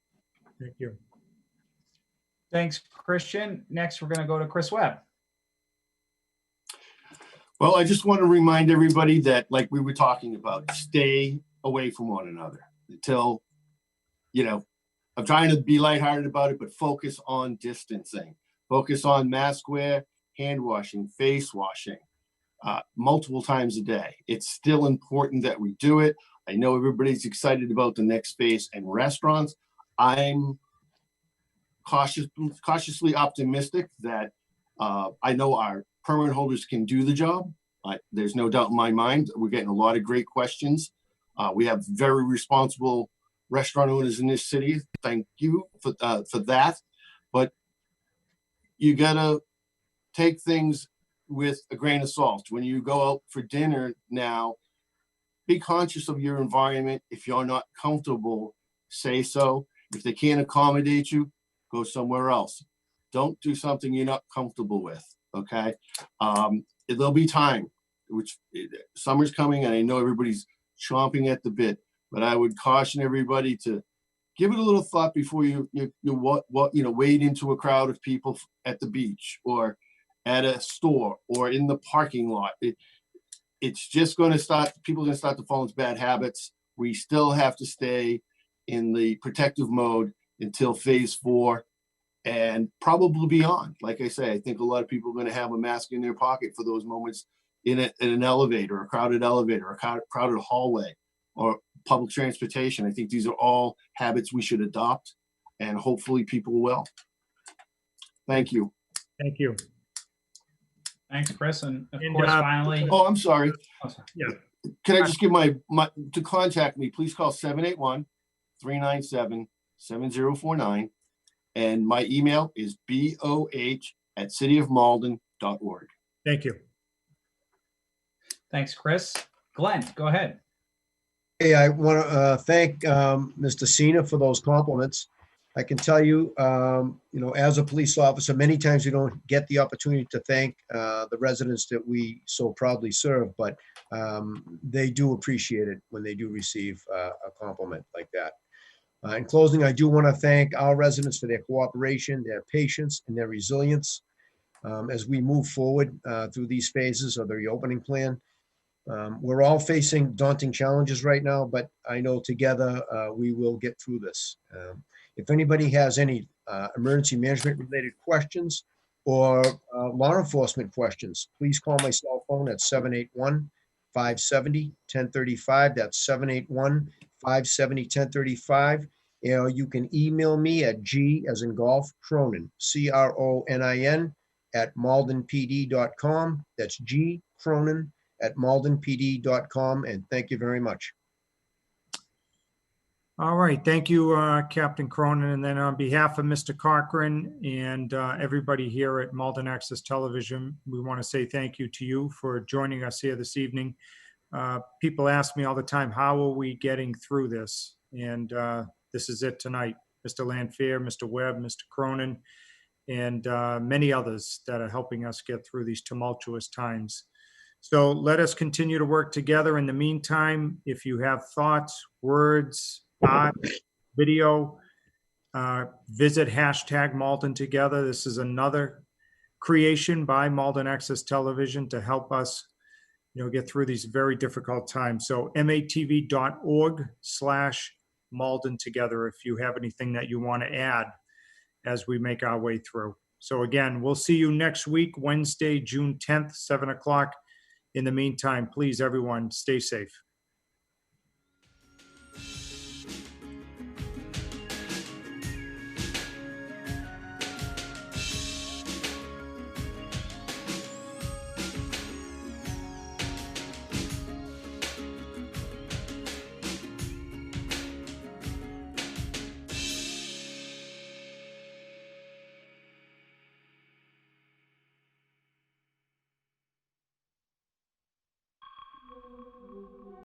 Thank you. Thanks, Christian. Next, we're going to go to Chris Webb. Well, I just want to remind everybody that, like we were talking about, stay away from one another until, I'm trying to be lighthearted about it, but focus on distancing, focus on mask wear, hand washing, face washing, multiple times a day. It's still important that we do it. I know everybody's excited about the next phase and restaurants. I'm cautiously optimistic that I know our permit holders can do the job. There's no doubt in my mind. We're getting a lot of great questions. We have very responsible restaurant owners in this city. Thank you for that. But you gotta take things with a grain of salt. When you go out for dinner now, be conscious of your environment. If you're not comfortable, say so. If they can't accommodate you, go somewhere else. Don't do something you're not comfortable with, okay? There'll be time, which summer's coming, and I know everybody's chomping at the bit, but I would caution everybody to give it a little thought before you wade into a crowd of people at the beach, or at a store, or in the parking lot. It's just going to start, people are going to start to fall into bad habits. We still have to stay in the protective mode until phase 4, and probably beyond. Like I say, I think a lot of people are going to have a mask in their pocket for those moments in an elevator, a crowded elevator, a crowded hallway, or public transportation. I think these are all habits we should adopt, and hopefully people will. Thank you. Thank you. Thanks, Chris. And of course, finally. Oh, I'm sorry. Yeah. Can I just give my to contact me, please call 781-397-7049. And my email is boh@cityofmalden.org. Thank you. Thanks, Chris. Glenn, go ahead. Hey, I want to thank Mr. Cena for those compliments. I can tell you, as a police officer, many times we don't get the opportunity to thank the residents that we so proudly serve, but they do appreciate it when they do receive a compliment like that. In closing, I do want to thank our residents for their cooperation, their patience, and their resilience as we move forward through these phases of the reopening plan. We're all facing daunting challenges right now, but I know together we will get through this. If anybody has any emergency management related questions or law enforcement questions, please call my cell phone at 781-570-1035. That's 781-570-1035. You can email me at G as in golf, Cronin, CRONIN @maldenpd.com. That's G Cronin @maldenpd.com. And thank you very much. All right. Thank you, Captain Cronin. And then on behalf of Mr. Cochran and everybody here at Malden Access Television, we want to say thank you to you for joining us here this evening. people ask me all the time, how are we getting through this? And this is it tonight. Mr. Lamphere, Mr. Webb, Mr. Cronin, and many others that are helping us get through these tumultuous times. So let us continue to work together. In the meantime, if you have thoughts, words, art, video, visit hashtag Malden Together. This is another creation by Malden Access Television to help us, get through these very difficult times. So matv.org/Malden Together if you have anything that you want to add as we make our way through. So again, we'll see you next week, Wednesday, June 10th, 7 o'clock. In the meantime, please, everyone, stay safe.